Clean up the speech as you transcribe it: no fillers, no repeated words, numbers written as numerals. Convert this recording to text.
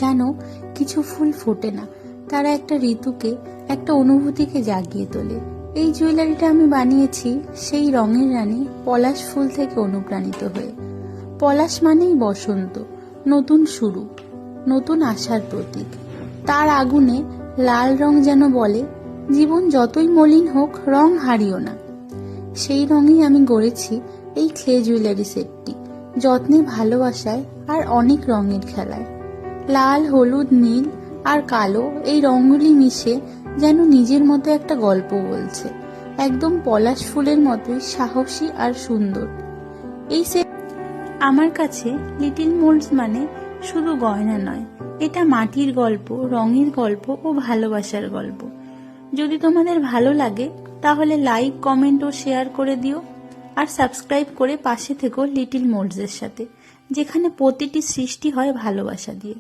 যেন কিছু ফুল ফোটে না, তারা একটা ঋতুকে, একটা অনুভূতিকে জাগিয়ে তোলে। এই জুয়েলারিটা আমি বানিয়েছি সেই রঙের রানী পলাশ ফুল থেকে অনুপ্রাণিত হয়ে। পলাশ মানেই বসন্ত, নতুন শুরু, নতুন আশার প্রতীক। তার আগুনে লাল রং যেন বলে, জীবন যতই মলিন হোক, রং হারিও না। সেই রঙেই আমি গড়েছি এই ক্লে জুয়েলারি সেটটি, যত্নে, ভালোবাসায় আর অনেক রঙের খেলায়। লাল, হলুদ, নীল আর কালো এই রঙগুলি মিশে যেন নিজের মতো একটা গল্প বলছে, একদম পলাশ ফুলের মতোই সাহসী আর সুন্দর। এই সেট আমার কাছে লিটিল মোল্ডস মানে শুধু গয়না নয়, এটা মাটির গল্প, রঙের গল্প ও ভালোবাসার গল্প। যদি তোমাদের ভালো লাগে তাহলে লাইক, কমেন্ট ও শেয়ার করে দিও, আর সাবস্ক্রাইব করে পাশে থেকো লিটিল মোল্ডস এর সাথে, যেখানে প্রতিটি সৃষ্টি হয় ভালোবাসা দিয়ে।